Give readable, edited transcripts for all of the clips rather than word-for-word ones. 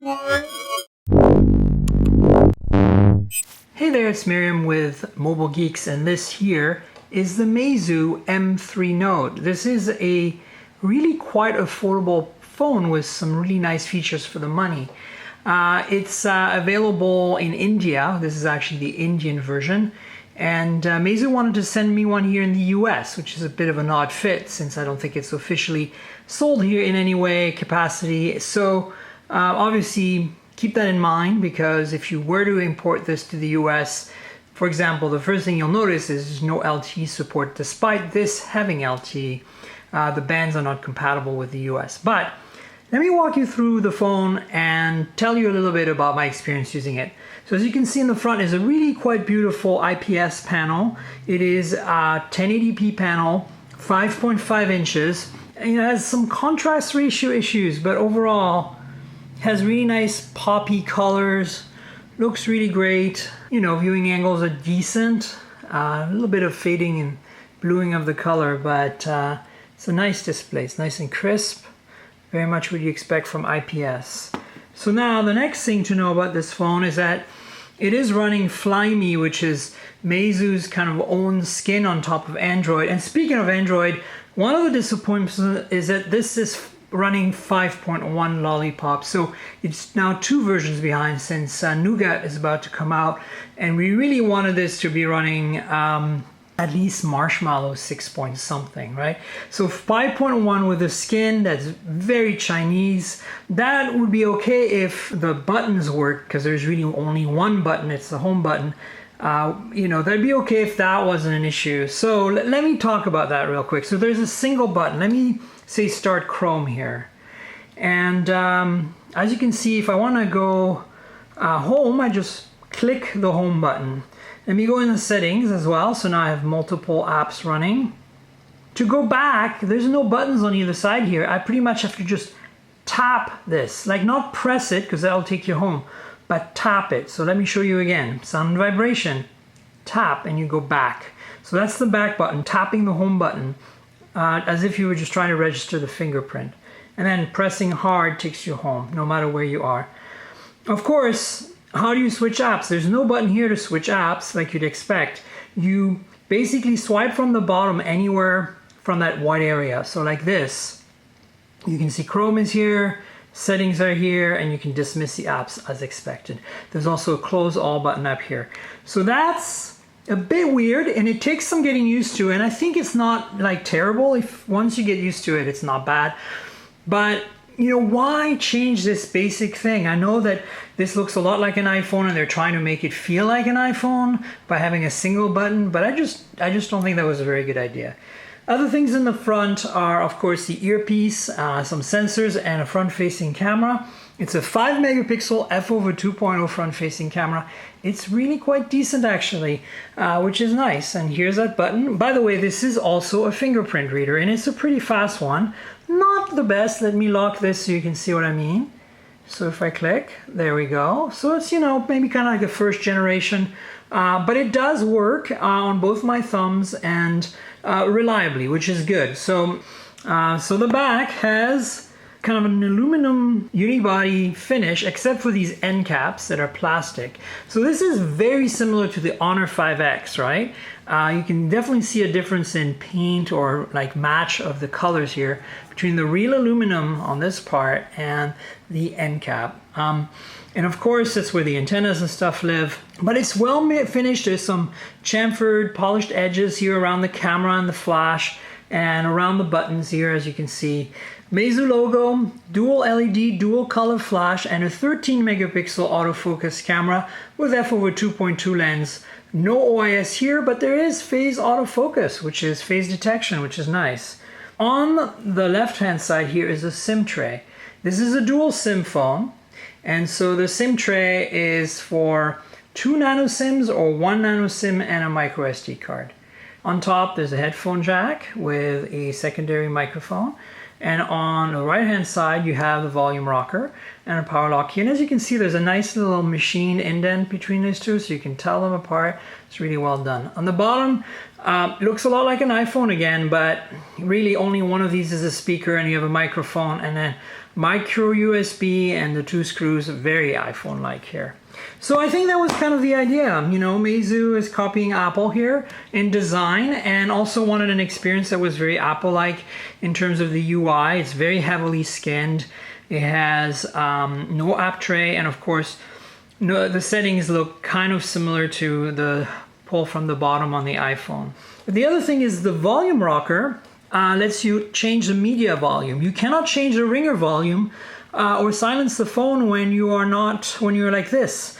Hey there, it's Miriam with Mobile Geeks, and this here is the Meizu M3 Note. This is a really quite affordable phone with some really nice features for the money. It's available in India. This is actually the Indian version. And Meizu wanted to send me one here in the US, which is a bit of an odd fit since I don't think it's officially sold here in any way, capacity. So obviously keep that in mind, because if you were to import this to the US, for example, the first thing you'll notice is there's no LTE support. Despite this having LTE, the bands are not compatible with the US. But let me walk you through the phone and tell you a little bit about my experience using it. So as you can see in the front is a really quite beautiful IPS panel. It is a 1080p panel, 5.5 inches. And it has some contrast ratio issues, but overall has really nice poppy colors, looks really great. You know, viewing angles are decent. A little bit of fading and bluing of the color, but it's a nice display. It's nice and crisp. Very much what you expect from IPS. So now the next thing to know about this phone is that it is running Flyme, which is Meizu's kind of own skin on top of Android. And speaking of Android, one of the disappointments is that this is running 5.1 Lollipop, so it's now 2 versions behind since Nougat is about to come out, and we really wanted this to be running at least Marshmallow 6 point something, right? So 5.1 with the skin that's very Chinese. That would be okay if the buttons work, because there's really only one button, it's the home button. You know, that'd be okay if that wasn't an issue. So let me talk about that real quick. So there's a single button. Let me say start Chrome here. And as you can see, if I want to go home, I just click the home button. Let me go in the settings as well. So now I have multiple apps running. To go back, there's no buttons on either side here. I pretty much have to just tap this, like not press it because that'll take you home, but tap it. So let me show you again. Sound and vibration, tap, and you go back. So that's the back button, tapping the home button as if you were just trying to register the fingerprint. And then pressing hard takes you home, no matter where you are. Of course, how do you switch apps? There's no button here to switch apps like you'd expect. You basically swipe from the bottom anywhere from that white area. So like this, you can see Chrome is here, settings are here, and you can dismiss the apps as expected. There's also a close all button up here. So that's a bit weird, and it takes some getting used to, and I think it's not like terrible. If once you get used to it, it's not bad. But you know, why change this basic thing? I know that this looks a lot like an iPhone and they're trying to make it feel like an iPhone by having a single button, but I just don't think that was a very good idea. Other things in the front are, of course, the earpiece, some sensors, and a front-facing camera. It's a 5 megapixel f/2.0 front-facing camera. It's really quite decent, actually, which is nice. And here's that button. By the way, this is also a fingerprint reader, and it's a pretty fast one. Not the best. Let me lock this so you can see what I mean. So if I click, there we go. So it's, you know, maybe kind of like the first generation, but it does work on both my thumbs and reliably, which is good. So, so the back has kind of an aluminum unibody finish, except for these end caps that are plastic. So this is very similar to the Honor 5X, right? You can definitely see a difference in paint or like match of the colors here between the real aluminum on this part and the end cap. And of course, that's where the antennas and stuff live. But it's well finished. There's some chamfered, polished edges here around the camera and the flash, and around the buttons here, as you can see. Meizu logo, dual LED, dual color flash, and a 13 megapixel autofocus camera with f/2.2 lens. No OIS here, but there is phase autofocus, which is phase detection, which is nice. On the left-hand side here is a SIM tray. This is a dual SIM phone, and so the SIM tray is for 2 nano SIMs or 1 nano SIM and a micro SD card. On top, there's a headphone jack with a secondary microphone. And on the right hand side, you have the volume rocker and a power lock key. And as you can see, there's a nice little machine indent between these two, so you can tell them apart. It's really well done. On the bottom, looks a lot like an iPhone again, but really only one of these is a speaker, and you have a microphone, and then micro USB and the 2 screws, very iPhone-like here. So I think that was kind of the idea. You know, Meizu is copying Apple here in design and also wanted an experience that was very Apple-like in terms of the UI. It's very heavily skinned. It has no app tray, and of course, the settings look kind of similar to the pull from the bottom on the iPhone. But the other thing is the volume rocker lets you change the media volume. You cannot change the ringer volume or silence the phone when you're like this.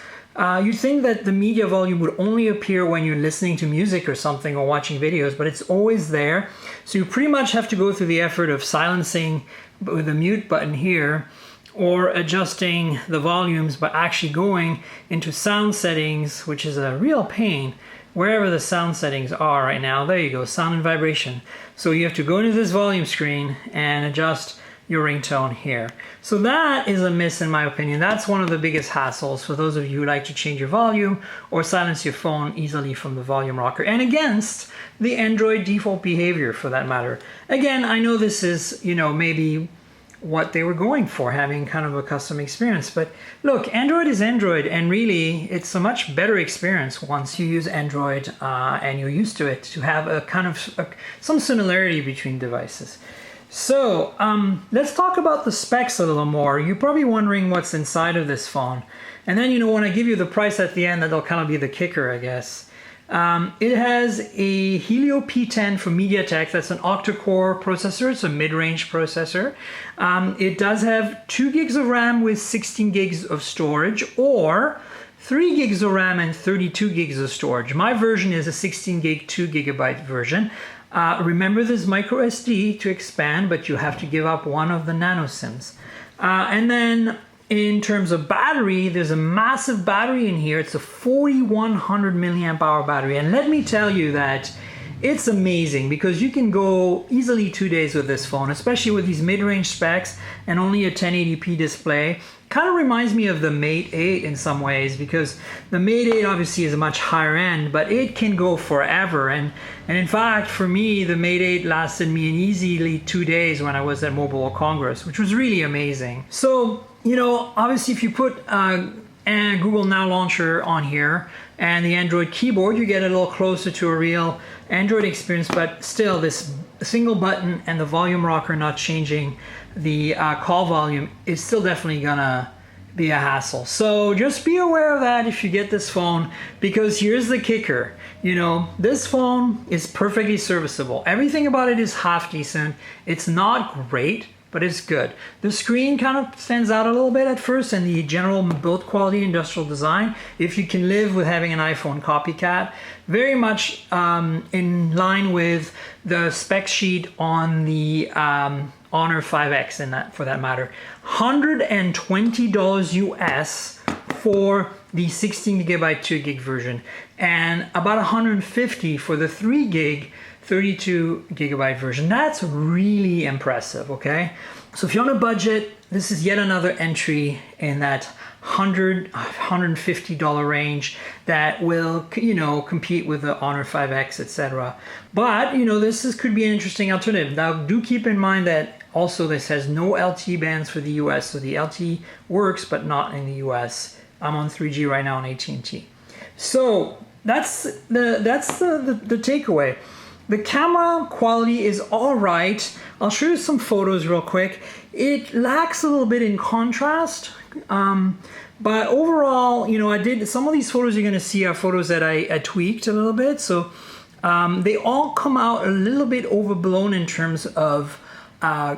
You'd think that the media volume would only appear when you're listening to music or something or watching videos, but it's always there. So you pretty much have to go through the effort of silencing with the mute button here, or adjusting the volumes by actually going into sound settings, which is a real pain. Wherever the sound settings are right now, there you go, sound and vibration. So you have to go into this volume screen and adjust your ringtone here. So that is a miss in my opinion. That's one of the biggest hassles for those of you who like to change your volume or silence your phone easily from the volume rocker, and against the Android default behavior for that matter. Again, I know this is, you know, maybe what they were going for, having kind of a custom experience. But look, Android is Android, and really it's a much better experience once you use Android and you're used to it, to have a kind of some similarity between devices. So let's talk about the specs a little more. You're probably wondering what's inside of this phone. And then, you know, when I give you the price at the end, that'll kind of be the kicker, I guess. It has a Helio P10 from MediaTek. That's an octa-core processor. It's a mid-range processor. It does have 2 gigs of RAM with 16 gigs of storage, or 3 gigs of RAM and 32 gigs of storage. My version is a 16 gig, 2 gigabyte version. Remember, there's micro SD to expand, but you have to give up one of the nano SIMs. And then in terms of battery, there's a massive battery in here. It's a 4100 milliamp hour battery. And let me tell you that it's amazing, because you can go easily 2 days with this phone, especially with these mid-range specs and only a 1080p display. Kind of reminds me of the Mate 8 in some ways, because the Mate 8 obviously is a much higher end, but it can go forever. And in fact, for me, the Mate 8 lasted me an easily 2 days when I was at Mobile World Congress, which was really amazing. So, you know, obviously if you put Google Now Launcher on here and the Android keyboard, you get a little closer to a real Android experience, but still this single button and the volume rocker not changing the call volume is still definitely gonna be a hassle. So just be aware of that if you get this phone, because here's the kicker. You know, this phone is perfectly serviceable. Everything about it is half decent. It's not great, but it's good. The screen kind of stands out a little bit at first, and the general build quality, industrial design, if you can live with having an iPhone copycat, very much in line with the spec sheet on the Honor 5X, in that, for that matter. $120 US for the 16 gigabyte 2 gig version, and about $150 for the 3 gig 32 gigabyte version. That's really impressive, okay? So if you're on a budget, this is yet another entry in that $150 range that will, you know, compete with the Honor 5X, etc. But, you know, could be an interesting alternative. Now, do keep in mind that also this has no LTE bands for the US, so the LTE works, but not in the US. I'm on 3G right now on AT&T. So that's the takeaway. The camera quality is all right. I'll show you some photos real quick. It lacks a little bit in contrast, but overall, you know, some of these photos you're gonna see are photos that I tweaked a little bit. So they all come out a little bit overblown in terms of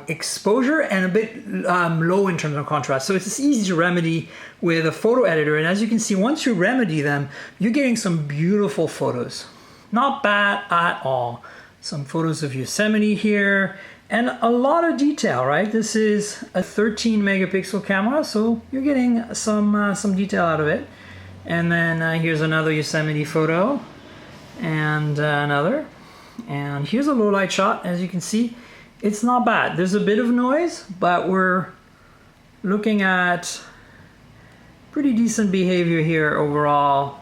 exposure and a bit low in terms of contrast. So it's easy to remedy with a photo editor. And as you can see, once you remedy them, you're getting some beautiful photos. Not bad at all. Some photos of Yosemite here, and a lot of detail, right? This is a 13 megapixel camera, so you're getting some detail out of it. And then here's another Yosemite photo, and another. And here's a low light shot. As you can see, it's not bad. There's a bit of noise, but we're looking at pretty decent behavior here overall.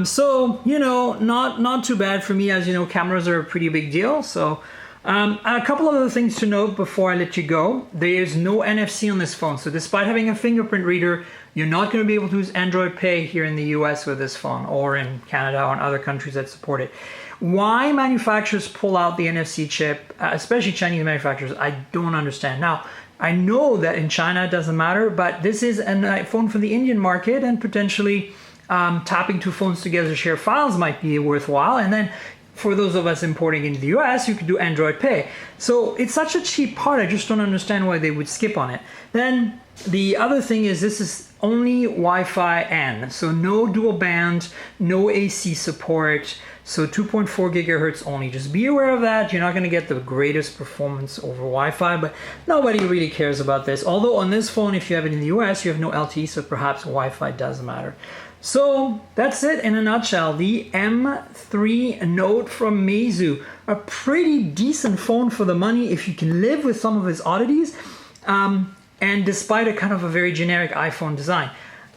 So, you know, not too bad for me. As you know, cameras are a pretty big deal. So A couple of other things to note before I let you go. There's no NFC on this phone, so despite having a fingerprint reader, you're not going to be able to use Android Pay here in the US with this phone, or in Canada or in other countries that support it. Why manufacturers pull out the NFC chip, especially Chinese manufacturers, I don't understand. Now, I know that in China it doesn't matter, but this is a phone for the Indian market, and potentially tapping two phones together to share files might be worthwhile. And then for those of us importing into the US, you could do Android Pay. So it's such a cheap part, I just don't understand why they would skip on it. Then the other thing is this is only Wi-Fi N, so no dual band, no AC support, so 2.4 gigahertz only. Just be aware of that. You're not going to get the greatest performance over Wi-Fi, but nobody really cares about this. Although on this phone, if you have it in the US, you have no LTE, so perhaps Wi-Fi does matter. So that's it in a nutshell. The M3 Note from Meizu, a pretty decent phone for the money if you can live with some of its oddities, and despite a kind of a very generic iPhone design.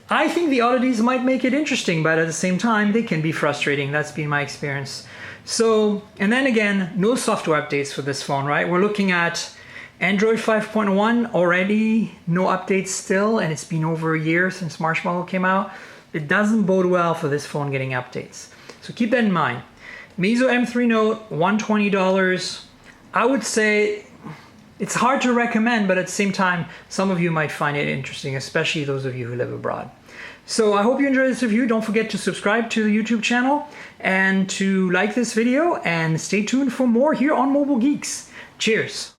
I think the oddities might make it interesting, but at the same time, they can be frustrating. That's been my experience. So, and then again, no software updates for this phone, right? We're looking at Android 5.1 already, no updates still, and it's been over a year since Marshmallow came out. It doesn't bode well for this phone getting updates. So keep that in mind. Meizu M3 Note, $120. I would say it's hard to recommend, but at the same time, some of you might find it interesting, especially those of you who live abroad. So I hope you enjoyed this review. Don't forget to subscribe to the YouTube channel and to like this video, and stay tuned for more here on Mobile Geeks. Cheers.